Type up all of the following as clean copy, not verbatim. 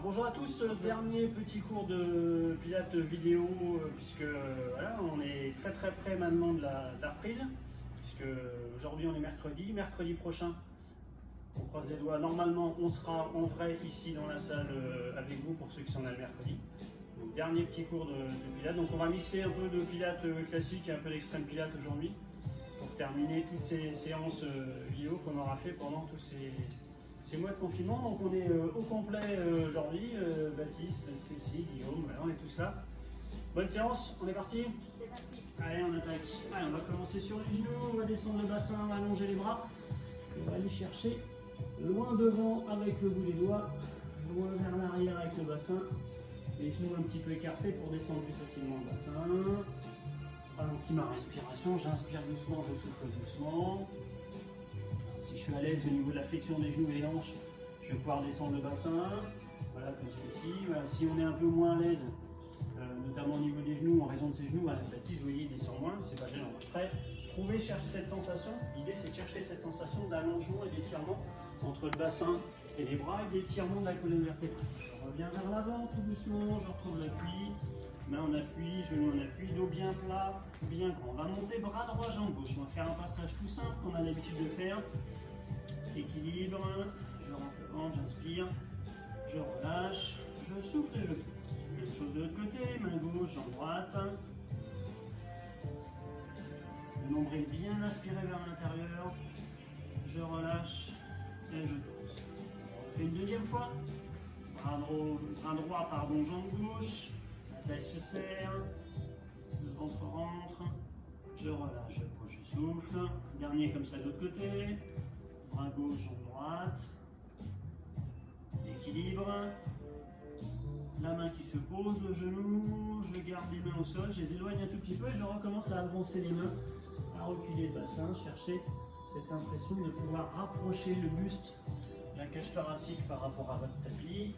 Alors bonjour à tous, dernier petit cours de pilates vidéo puisque voilà, on est très près maintenant de la reprise puisque aujourd'hui on est mercredi prochain on croise les doigts, normalement on sera en vrai ici dans la salle avec vous pour ceux qui sont là le mercredi. Donc, dernier petit cours de pilates, donc on va mixer un peu de pilates classique et un peu d'extrême pilates aujourd'hui pour terminer toutes ces séances vidéo qu'on aura fait pendant tous ces mois de confinement. Donc on est au complet aujourd'hui, Baptiste, Stécie, Guillaume, voilà, on est tous là. Bonne séance, on est parti? C'est parti. Allez, on attaque. Allez, on va commencer sur les genoux, on va descendre le bassin, on va allonger les bras. On va aller chercher loin devant avec le bout des doigts, loin vers l'arrière avec le bassin. Les genoux un petit peu écartés pour descendre plus facilement le bassin. Ralentis ma respiration, j'inspire doucement, je souffle doucement. Si je suis à l'aise au niveau de la flexion des genoux et des hanches, je vais pouvoir descendre le bassin. Voilà, comme celui-ci. Voilà, si on est un peu moins à l'aise, notamment au niveau des genoux, en raison de ses genoux, voilà, Baptiste, vous voyez, il descend moins, c'est pas gênant. Après, chercher cette sensation. L'idée, c'est de chercher cette sensation d'allongement et d'étirement entre le bassin et les bras et d'étirement de la colonne vertébrale. Je reviens vers l'avant tout doucement, je retrouve l'appui. Main en appui, genou en appui, dos bien plat, bien grand. On va monter bras droit, jambe gauche. On va faire un passage tout simple qu'on a l'habitude de faire. Équilibre, je rentre le ventre, j'inspire, je relâche, je souffle et je pose. Même chose de l'autre côté, main gauche, jambe droite. Le nombril bien aspiré vers l'intérieur. Je relâche et je pose. On fait une deuxième fois. Bras droit, jambe gauche. La taille se serre. Le ventre rentre. Je relâche, je pose, je souffle. Dernier comme ça de l'autre côté. Bras gauche, jambe droite. Équilibre. La main qui se pose, le genou. Je garde les mains au sol. Je les éloigne un tout petit peu et je recommence à avancer les mains, à reculer le bassin, chercher cette impression de pouvoir rapprocher le buste, la cage thoracique par rapport à votre tapis,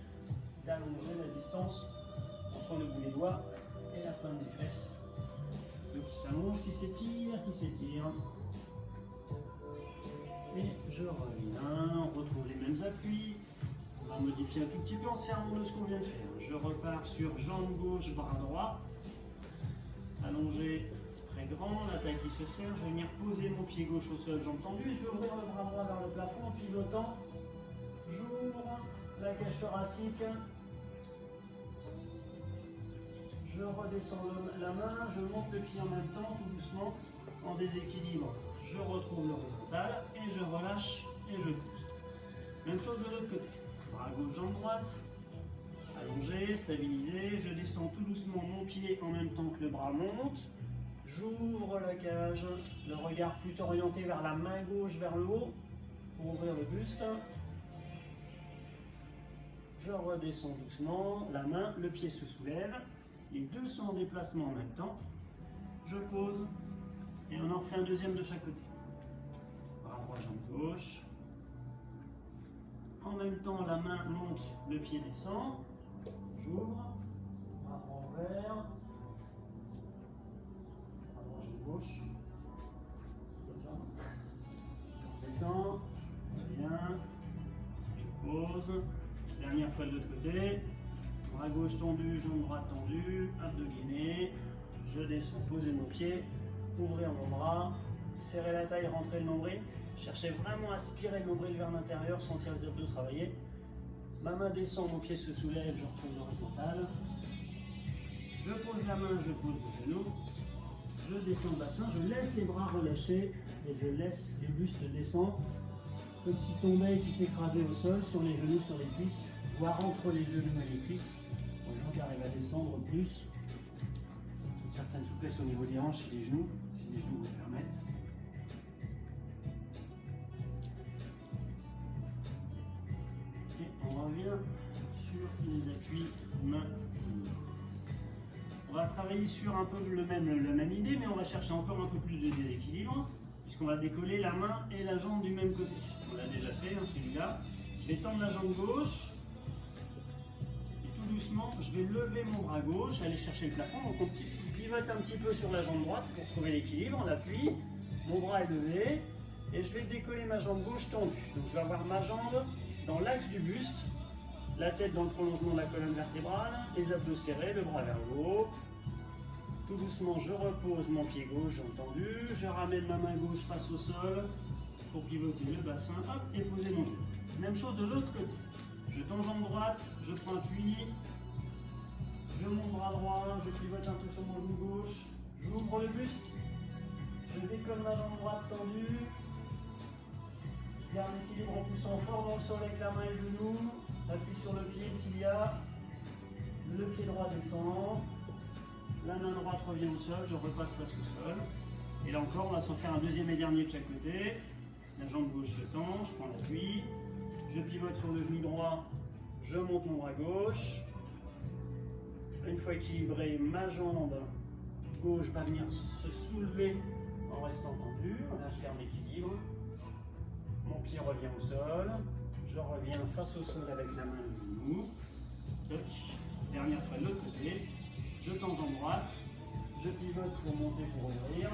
d'allonger la distance entre le bout des doigts et la pointe des fesses. Donc qui s'allonge, qui s'étire. Et je reviens, on retrouve les mêmes appuis. On va modifier un tout petit peu en servant de ce qu'on vient de faire. Je repars sur jambe gauche, bras droit. Allongé, très grand, la taille qui se serre. Je vais venir poser mon pied gauche au sol, jambe tendue. Et je vais ouvrir le bras droit vers le plafond en pivotant. J'ouvre la cage thoracique. Je redescends la main, je monte le pied en même temps, tout doucement, en déséquilibre. Je retrouve l'horizontal et je relâche et je pousse. Même chose de l'autre côté. Bras gauche, jambe droite. Allongé, stabilisé. Je descends tout doucement mon pied en même temps que le bras monte. J'ouvre la cage, le regard plutôt orienté vers la main gauche, vers le haut, pour ouvrir le buste. Je redescends doucement, la main, le pied se soulève. Les deux sont en déplacement en même temps. Je pose et on en refait un deuxième de chaque côté. Bras droit, jambe gauche. En même temps, la main monte, le pied descend. J'ouvre, bras envers. Bras droit, jambe gauche. Je descends, bien. Je pose. Dernière fois de l'autre côté. Bras gauche tendu, jambe droite tendue, abdominés. Je descends, poser mon pied, ouvrir mon bras, serrer la taille, rentrer le nombril. Cherchez vraiment à aspirer le nombril vers l'intérieur, sentir les abdos travailler. Ma main descend, mon pied se soulève, je retrouve l'horizontal. Je pose la main, je pose le genou. Je descends le bassin, je laisse les bras relâchés et je laisse les bustes descendre. Comme s'ils tombaient et qu'ils s'écrasaient au sol, sur les genoux, sur les cuisses, voire entre les genoux et les cuisses. Pour les gens qui arrivent à descendre plus, une certaine souplesse au niveau des hanches et des genoux, si les genoux vous le permettent. Et on revient sur les appuis main. On va travailler sur un peu la même idée, mais on va chercher encore un peu plus de déséquilibre, puisqu'on va décoller la main et la jambe du même côté. On l'a déjà fait, hein, celui-là. Je vais tendre la jambe gauche. Et tout doucement, je vais lever mon bras gauche, aller chercher le plafond. Donc on pivote un petit peu sur la jambe droite pour trouver l'équilibre. On appuie. Mon bras est levé. Et je vais décoller ma jambe gauche tendue. Donc je vais avoir ma jambe dans l'axe du buste. La tête dans le prolongement de la colonne vertébrale, les abdos serrés, le bras vers le haut. Tout doucement, je repose mon pied gauche, jambes tendues. Je ramène ma main gauche face au sol pour pivoter le bassin, hop, et poser mon genou. Même chose de l'autre côté. Je tends jambe droite, je prends appui. Je monte bras droit, je pivote un peu sur mon genou gauche. J'ouvre le buste. Je décolle ma jambe droite tendue. Je garde l'équilibre en poussant fort dans le sol avec la main et le genou. Appuie sur le pied, tibia. Le pied droit descend. La main droite revient au sol, je repasse face au sol. Et là encore, on va s'en faire un deuxième et dernier de chaque côté. La jambe gauche se tend, je prends l'appui. Je pivote sur le genou droit, je monte mon bras gauche. Une fois équilibré, ma jambe gauche va venir se soulever en restant tendue. Là, je garde l'équilibre. Mon pied revient au sol. Je reviens face au sol avec la main et le genou. Dernière fois de l'autre côté. Je tends jambe droite. Je pivote pour monter, pour ouvrir.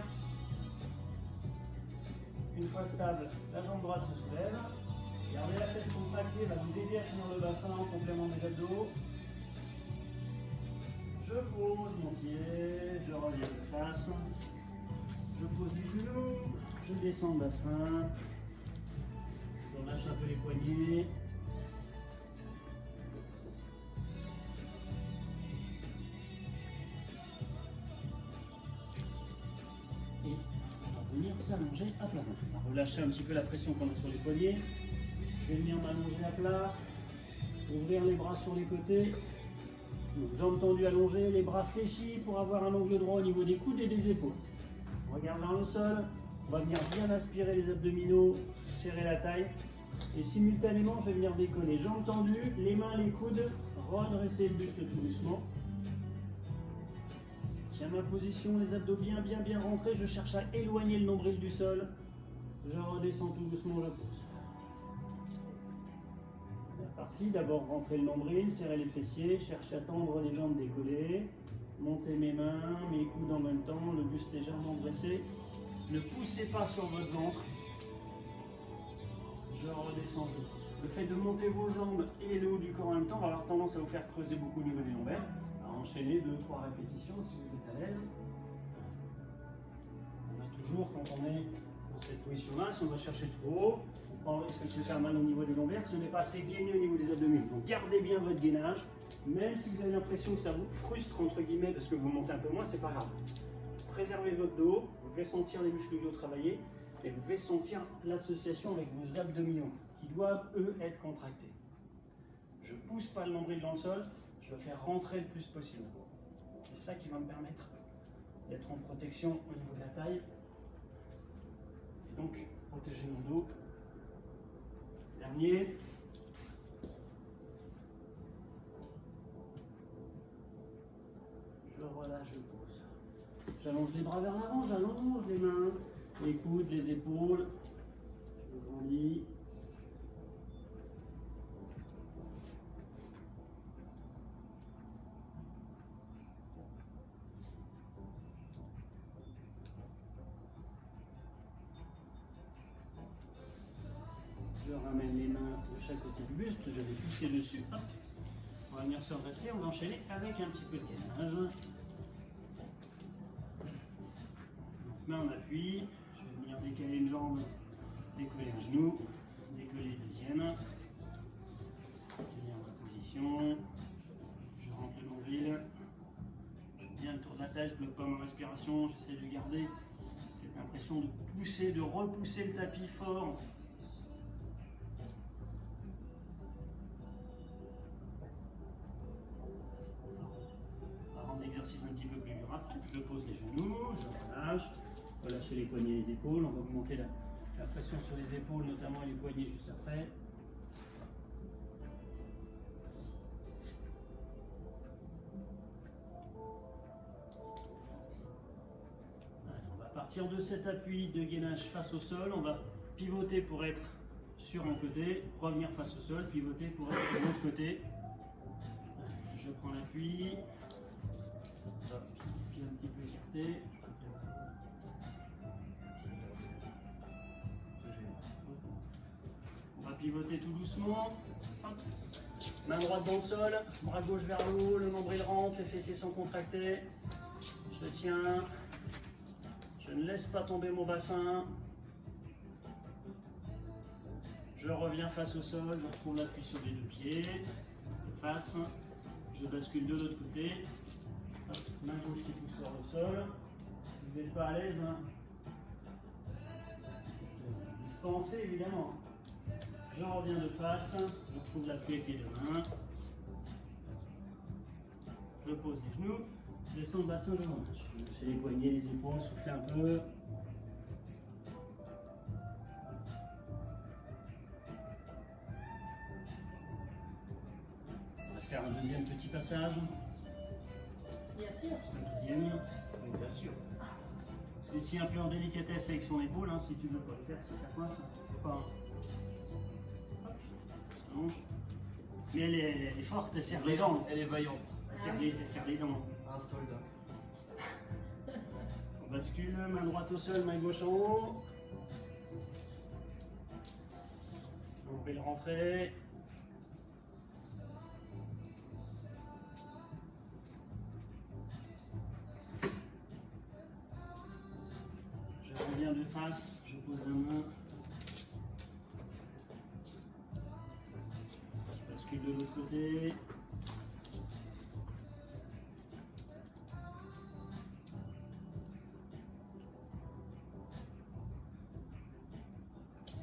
Une fois stable, la jambe droite se soulève. Gardez la fesse contractée, va vous aider à finir le bassin en complément des abdos. Je pose mon pied, je reviens de face. Je pose du genou, je descends le bassin. Je relâche un peu les poignets. Et on va venir s'allonger à plat. On va relâcher un petit peu la pression qu'on a sur les poignets. Je vais venir m'allonger à plat, ouvrir les bras sur les côtés. Donc, jambes tendues allongées, les bras fléchis pour avoir un angle droit au niveau des coudes et des épaules. On regarde vers le sol, on va venir bien aspirer les abdominaux, serrer la taille. Et simultanément, je vais venir décoller. Jambes tendues, les mains, les coudes, redresser le buste tout doucement. Tiens ma position, les abdos bien rentrés. Je cherche à éloigner le nombril du sol. Je redescends tout doucement, je pose. D'abord rentrer le nombril, serrer les fessiers, chercher à tendre les jambes décollées, monter mes mains, mes coudes en même temps, le buste légèrement dressé. Ne poussez pas sur votre ventre. Je redescends, je pose. Le fait de monter vos jambes et le haut du corps en même temps va avoir tendance à vous faire creuser beaucoup au niveau des lombaires. Alors, enchaînez 2-3 répétitions si vous êtes à l'aise. On a toujours, quand on est dans cette position-là, si on va chercher trop haut, on risque de se faire mal au niveau des lombaires, ce n'est pas assez gainé au niveau des abdominaux. Donc gardez bien votre gainage, même si vous avez l'impression que ça vous frustre entre guillemets parce que vous montez un peu moins, c'est pas grave. Préservez votre dos, vous devez sentir les muscles du dos travailler et vous devez sentir l'association avec vos abdominaux qui doivent eux être contractés. Je ne pousse pas le nombril dans le sol, je vais faire rentrer le plus possible. C'est ça qui va me permettre d'être en protection au niveau de la taille et donc protéger mon dos. Dernier. Je relâche, je pose. J'allonge les bras vers l'avant, j'allonge les mains, les coudes, les épaules. Je grandis. Je ramène les mains de chaque côté du buste, je vais pousser dessus. Hop. On va venir se redresser, on va enchaîner avec un petit peu de gainage. Donc, main en appui, je vais venir décaler une jambe, décoller un genou, décoller le deuxième. Tenir ma position. Je rentre le nombril. Je viens le tour de la tête, je ne bloque pas ma respiration, j'essaie de garder cette impression de pousser, de repousser le tapis fort. Exercice un petit peu plus dur après. Je pose les genoux, je relâche, relâcher les poignets et les épaules. On va augmenter la pression sur les épaules, notamment et les poignets juste après. Allez, on va partir de cet appui de gainage face au sol. On va pivoter pour être sur un côté, revenir face au sol, pivoter pour être sur l'autre côté. Je prends l'appui. Pied un petit peu écarté. On va pivoter tout doucement. Hop. Main droite dans le sol, bras gauche vers le haut, le nombril rentre, les fessiers sont contractés. Je tiens, je ne laisse pas tomber mon bassin. Je reviens face au sol, je retrouve l'appui sur les deux pieds. Face, je bascule de l'autre côté. Hop, main gauche qui pousse sur le sol. Si vous n'êtes pas à l'aise, hein, dispensez évidemment. Je reviens de face, je retrouve l'appui avec les deux mains. Je pose les genoux, je descends le bassin devant. Je fais les poignets, les épaules, soufflez un peu. On va se faire un deuxième petit passage. Bien sûr. Un deuxième. Oui, bien sûr. C'est ici un peu en délicatesse avec son épaule, hein, si tu veux pas le faire, si ça coince, faut pas. Hop, ça longe. Mais elle est forte, elle serre les dents. Elle est vaillante. Elle serre les dents. Un soldat. On bascule, main droite au sol, main gauche en haut. On peut le rentrer. Je reviens de face, je pose la main. Je bascule de l'autre côté.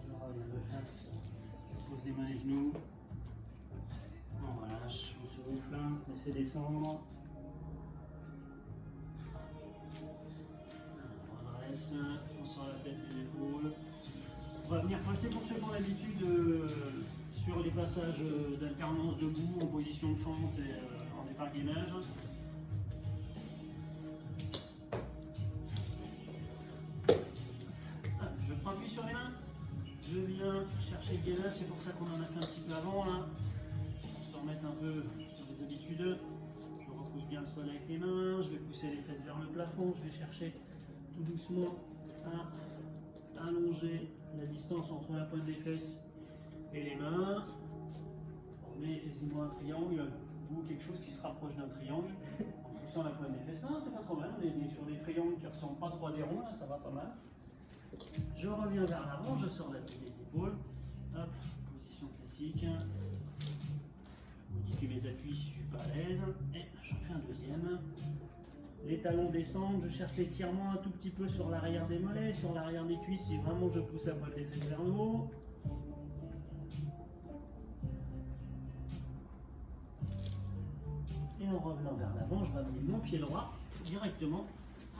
Je reviens de face, je pose les mains et les genoux. On relâche, on souffle, laissez descendre. On redresse, on sort la tête des épaules. On va venir passer pour ceux qui ont l'habitude sur les passages d'alternance debout, en position de fente et en épargnage. Je prends appui sur les mains. Je viens chercher le gainage, c'est pour ça qu'on en a fait un petit peu avant là. On se remettre un peu sur les habitudes. Je repousse bien le sol avec les mains, je vais pousser les fesses vers le plafond, je vais chercher tout doucement à allonger la distance entre la pointe des fesses et les mains. On met quasiment un triangle ou quelque chose qui se rapproche d'un triangle en poussant la pointe des fesses. Non, c'est pas trop mal, on est sur des triangles qui ne ressemblent pas trop à des ronds, là, ça va pas mal. Je reviens vers l'avant, je sors la tête des épaules. Hop, position classique. Je modifie mes appuis si je ne suis pas à l'aise. Et j'en fais un deuxième. Les talons descendent, je cherche l'étirement un tout petit peu sur l'arrière des mollets, sur l'arrière des cuisses, si vraiment je pousse la pointe des fesses vers le haut. Et en revenant vers l'avant, je vais amener mon pied droit directement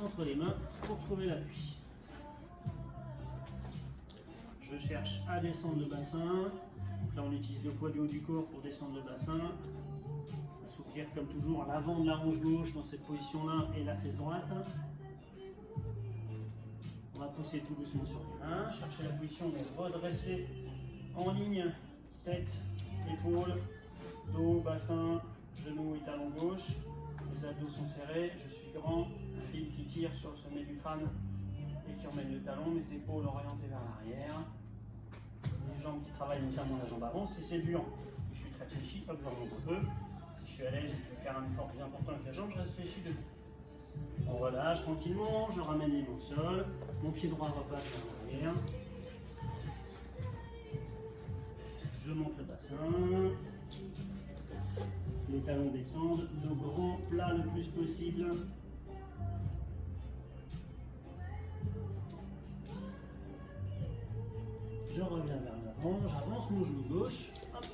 entre les mains pour trouver l'appui. Je cherche à descendre le bassin. Donc là, on utilise le poids du haut du corps pour descendre le bassin. Assouplir comme toujours à l'avant de la hanche gauche dans cette position-là et la fesse droite. On va pousser tout doucement sur les mains. Chercher la position de redresser en ligne. Tête, épaule, dos, bassin, genou et talon gauche. Les abdos sont serrés. Je suis grand. Un fil qui tire sur le sommet du crâne et qui emmène le talon, mes épaules orientées vers l'arrière, les jambes qui travaillent notamment la jambe avant. Si c'est dur, je suis très fléchi, hop, je remonte un peu. Si je suis à l'aise et que je vais faire un effort plus important avec la jambe, je reste fléchi debout. On relâche tranquillement, je ramène les mains au sol, mon pied droit repasse vers l'arrière. Je monte le bassin, les talons descendent, le grand plat le plus possible. Je reviens vers l'avant, j'avance mon genou gauche, hop,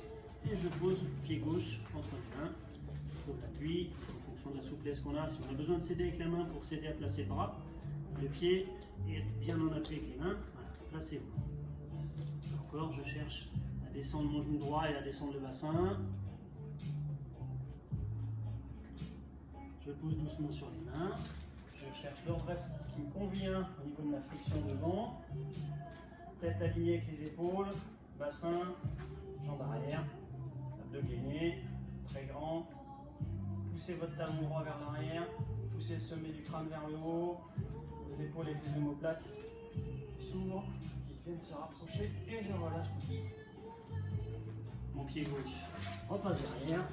et je pose pied gauche entre les mains. Je trouve l'appui, en fonction de la souplesse qu'on a. Si on a besoin de s'aider avec la main pour s'aider à placer le bras, le pied est bien en appui avec les mains. Voilà, placez-vous. Encore, je cherche à descendre mon genou droit et à descendre le bassin. Je pousse doucement sur les mains. Je cherche le redressement qui me convient au niveau de ma flexion devant. Tête alignée avec les épaules, bassin, jambes arrière, abdos gainés, très grand. Poussez votre talon droit vers l'arrière, poussez le sommet du crâne vers le haut, vos épaules avec les omoplates qui s'ouvrent, qui viennent se rapprocher et je relâche tout doucement. Mon pied gauche repasse derrière.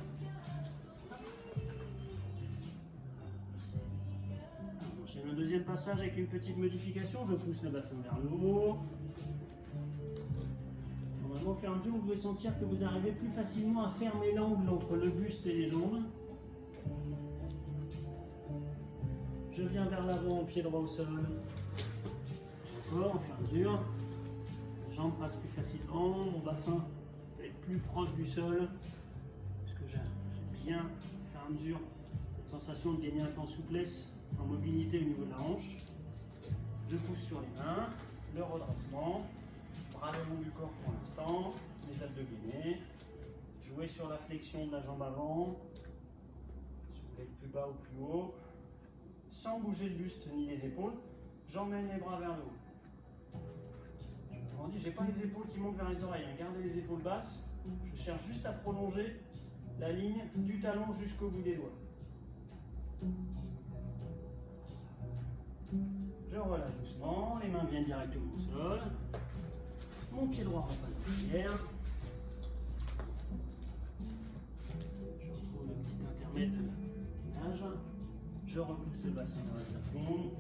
J'ai un deuxième passage avec une petite modification. Je pousse le bassin vers le haut. Normalement, au fur et à mesure, vous pouvez sentir que vous arrivez plus facilement à fermer l'angle entre le buste et les jambes. Je viens vers l'avant, pied droit au sol. Encore, au fur et à mesure. Les jambes passent plus facilement. Mon bassin peut être plus proche du sol. Parce que j'aime bien, au fur et à mesure, cette sensation de gagner un peu en souplesse, en mobilité au niveau de la hanche. Je pousse sur les mains, le redressement, bras le long du corps pour l'instant, les abdominaux, jouer sur la flexion de la jambe avant, soulever le plus bas ou plus haut, sans bouger le buste ni les épaules, j'emmène les bras vers le haut. Je n'ai pas les épaules qui montent vers les oreilles, gardez les épaules basses, je cherche juste à prolonger la ligne du talon jusqu'au bout des doigts. Je relâche doucement, les mains viennent directement au sol. Mon pied droit repasse derrière. Je retrouve le petit intermède de nage. Je repousse le bassin vers le plafond.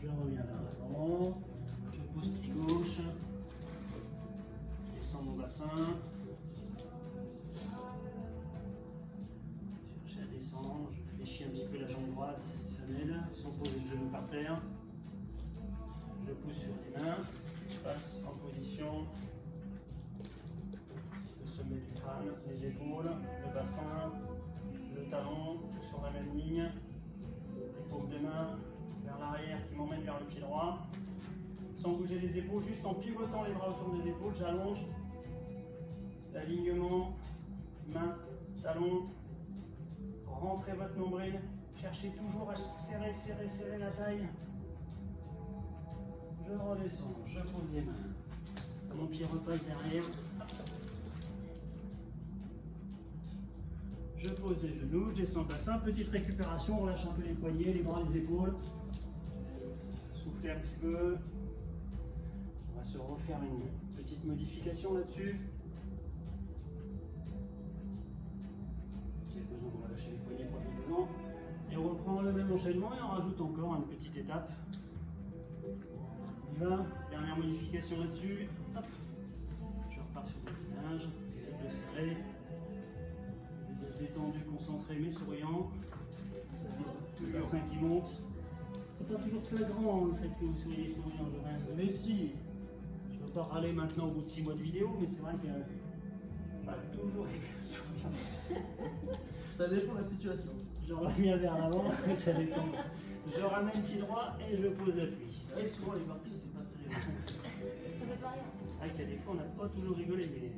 Je reviens vers l'avant. Je pousse pied gauche. Je descends mon bassin. Cherche à descendre. Je fléchis un petit peu la jambe droite si ça m'aide, sans poser le genou par terre. Je pousse sur les mains. Je passe en position. Le sommet du crâne, les épaules, le bassin, le talon, tout sur la même ligne. Les paumes de main vers l'arrière qui m'emmène vers le pied droit. Sans bouger les épaules, juste en pivotant les bras autour des épaules, j'allonge l'alignement, main, talon. Rentrez votre nombril, cherchez toujours à serrer la taille. Je redescends, je pose les mains. Mon pied repasse derrière. Je pose les genoux, je descends le bassin, petite récupération, on relâche un peu les poignets, les bras, les épaules. Soufflez un petit peu. On va se refaire une petite modification là-dessus. Si vous avez besoin, on va lâcher les poignets, profitez-en. Et on reprend le même enchaînement et on rajoute encore une petite étape. On y va, dernière modification là-dessus. Hop. Je repars sur le guidage, les épaules serrées. Détendu, concentré mais souriant. Tout le bassin qui monte. C'est pas toujours flagrant le fait que vous soyez souriant, je rêve. Mais si. Je ne veux pas râler maintenant au bout de 6 mois de vidéo, mais c'est vrai que pas toujours été souriant. Ça dépend de la situation. Je reviens vers l'avant, ça dépend. Je ramène pied droit et je pose l'appui. C'est vrai que souvent les marquis c'est pas très bien. Ça fait pas rien. C'est vrai qu'il y a des fois on n'a pas toujours rigolé, mais.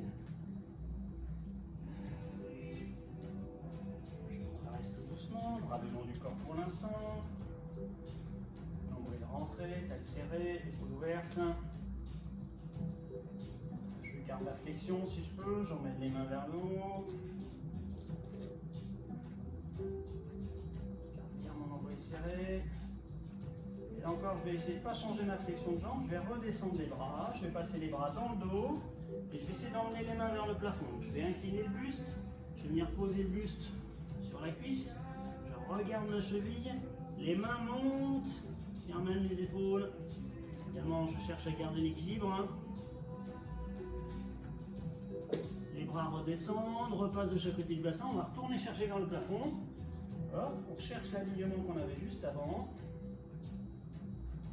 Reste doucement, bras le long du corps pour l'instant. Nombril rentré, taille serrée, épaules ouvertes. Je garde la flexion si je peux, j'emmène les mains vers le haut. Je garde bien mon nombril serré. Et là encore, je vais essayer de ne pas changer ma flexion de jambe, je vais redescendre les bras, je vais passer les bras dans le dos et je vais essayer d'emmener les mains vers le plafond. Je vais incliner le buste, je vais venir poser le buste sur la cuisse, je regarde ma cheville, les mains montent, et emmène les épaules. Évidemment, je cherche à garder l'équilibre. Hein. Les bras redescendent, repasse de chaque côté du bassin, on va retourner chercher vers le plafond. Hop, on cherche l'alignement qu'on avait juste avant.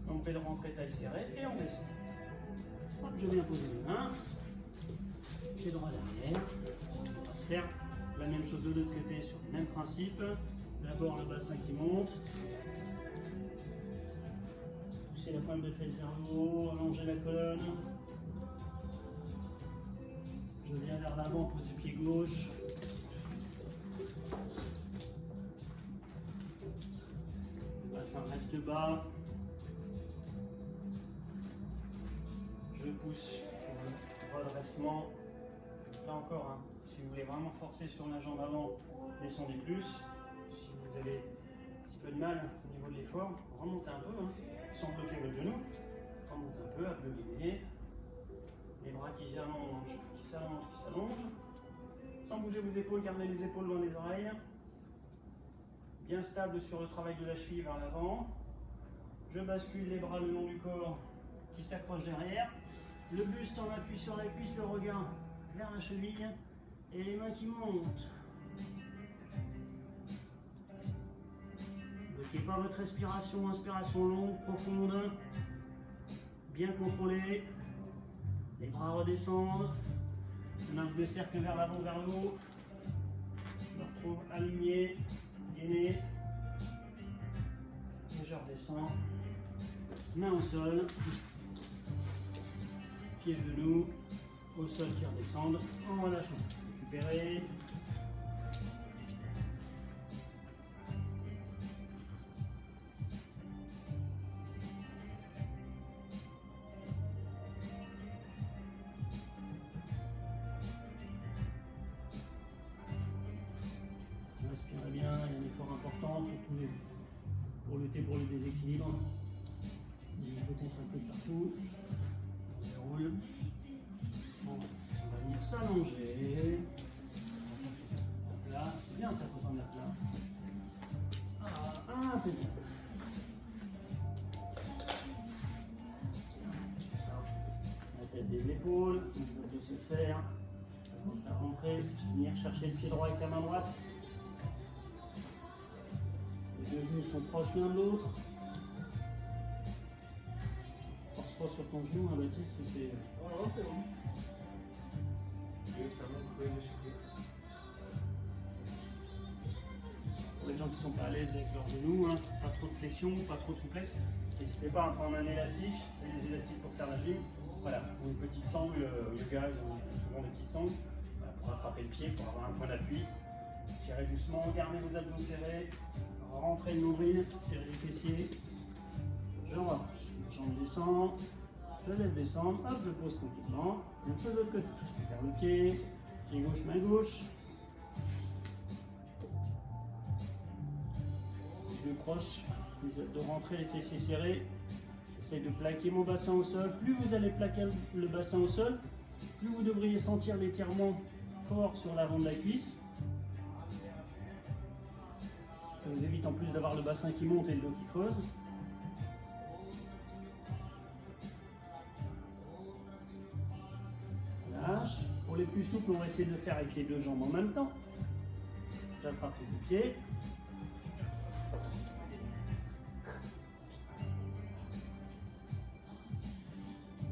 On fait de rentrer taille serrée et on descend. Hop, je viens poser les mains. Pied droit derrière. On va se faire la même chose de l'autre côté sur le même principe. D'abord le bassin qui monte. Pousser la pointe de fesse vers le haut, allonger la colonne. Je viens vers l'avant, pose du pied gauche. Le bassin reste bas. Je pousse pour le redressement. Là encore, hein, si vous voulez vraiment forcer sur la jambe avant, descendez plus. Si vous avez un petit peu de mal au niveau de l'effort, remontez un peu, hein, sans bloquer votre genou. Remontez un peu, abdominés. Les bras qui s'allongent, qui s'allongent, qui s'allongent. Sans bouger vos épaules, gardez les épaules loin des oreilles. Bien stable sur le travail de la cheville vers l'avant. Je bascule les bras le long du corps qui s'accrochent derrière. Le buste en appui sur la cuisse, le regard vers la cheville et les mains qui montent. Ne bloquez pas votre respiration, inspiration longue, profonde, bien contrôlée. Les bras redescendent. Un arc de cercle vers l'avant, vers le haut. Je me retrouve aligné, gainé. Et je redescends. Main au sol. Pieds, genoux. Au sol qui redescendent. En relâchant. Récupérer. Inspirez bien, il y a un effort important, surtout pour lutter pour le déséquilibre. Il peut contracter de partout. On déroule. Bon, on va venir s'allonger. Là, c'est bien ça quand on est là. Ah, impeccable. La tête des épaules, on peut se faire. On va rentrer, venir chercher le pied droit avec la main droite. Les deux genoux sont proches l'un de l'autre. Force pas sur ton genou, hein, Baptiste, c'est. Oh non, c'est bon. Pour les gens qui ne sont pas à l'aise avec leurs genoux, hein, pas trop de flexion, pas trop de souplesse, n'hésitez pas à prendre un élastique, des élastiques pour faire la gym. Voilà, ou une petite sangle, yoga, ils ont souvent des petites sangles, voilà, pour attraper le pied, pour avoir un point d'appui. Tirez doucement, gardez vos abdos serrés, rentrez le nombril, serrez les fessiers. Je relâche, la jambe descend, je laisse descendre, hop, je pose tranquillement. Même chose de l'autre côté, je récupère le pied, pied gauche, main gauche. Je croche, de rentrer les fessiers serrés. J'essaie de plaquer mon bassin au sol. Plus vous allez plaquer le bassin au sol, plus vous devriez sentir l'étirement fort sur l'avant de la cuisse. Ça vous évite en plus d'avoir le bassin qui monte et le dos qui creuse. Lâche. Pour les plus souples, on va essayer de le faire avec les deux jambes en même temps. J'attrape les deux pieds.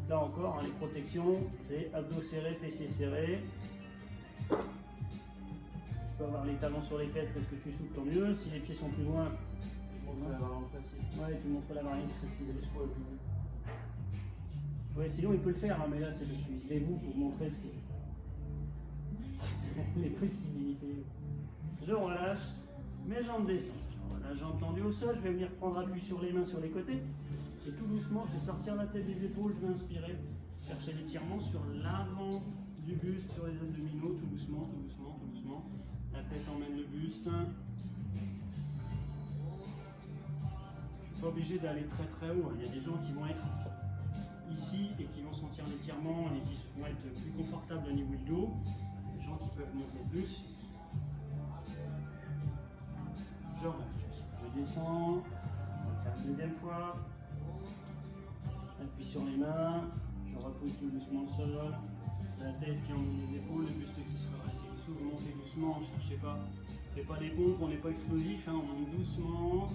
Là encore, hein, les protections, c'est abdos serrés, fessiers serrés. Je peux avoir les talons sur les fesses parce que je suis souple, tant mieux. Si les pieds sont plus loin, Je montre la variante facile. ouais, tu montres la variante facile. Ouais, sinon il peut le faire, hein, mais là c'est parce qu'il se dévoue pour montrer les possibilités. Je relâche, mes jambes descendent. La jambe tendue au sol, je vais venir prendre appui sur les mains sur les côtés. Et tout doucement, je vais sortir la tête des épaules, je vais inspirer, chercher l'étirement sur l'avant du buste, sur les abdominaux, tout doucement, tout doucement, tout doucement. La tête emmène le buste. Je ne suis pas obligé d'aller très très haut. Il y a des gens qui vont être ici et qui vont sentir l'étirement et qui vont être plus confortables au niveau du dos. Des gens qui peuvent monter plus. Je relâche, je descends. On va faire une deuxième fois. Appuie sur les mains, je repousse tout doucement le sol, la tête qui emmène les épaules, le buste qui se redresse et qui s'ouvre, montez doucement, ne cherchez pas, faites pas des pompes, on n'est pas explosif, hein, on monte doucement,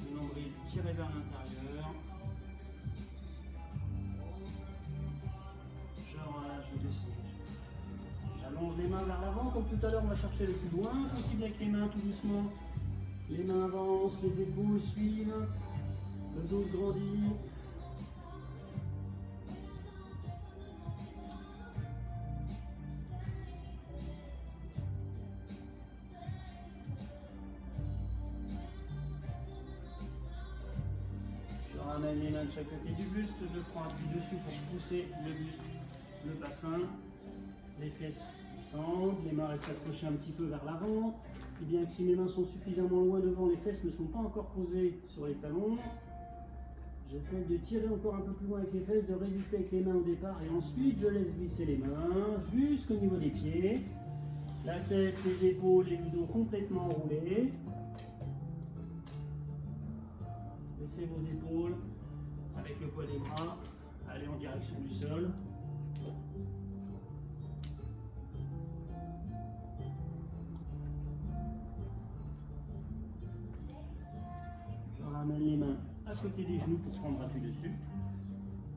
le nombril tiré vers l'intérieur, je relâche, je descends, j'allonge les mains vers l'avant, comme tout à l'heure on va chercher le plus loin possible avec les mains tout doucement, les mains avancent, les épaules suivent, le dos se grandit. Je ramène les mains de chaque côté du buste, je prends appui dessus pour pousser le buste, le bassin, les fesses descendent, les mains restent accrochées un petit peu vers l'avant. Et bien que si mes mains sont suffisamment loin devant, les fesses ne sont pas encore posées sur les talons. J'essaie de tirer encore un peu plus loin avec les fesses, de résister avec les mains au départ et ensuite je laisse glisser les mains jusqu'au niveau des pieds. La tête, les épaules et le dos complètement enroulés. Laissez vos épaules avec le poids des bras aller en direction du sol. Je ramène les mains à côté des genoux pour prendre appui dessus.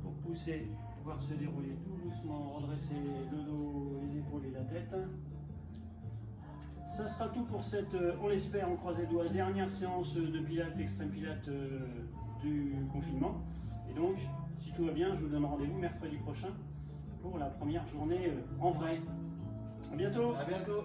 Pour pousser, pouvoir se dérouler tout doucement, redresser le dos, les épaules et la tête. Ça sera tout pour cette, on l'espère, on croise les doigts, dernière séance de pilates, extrême pilates du confinement. Et donc, si tout va bien, je vous donne rendez-vous mercredi prochain pour la première journée en vrai. À bientôt. À bientôt.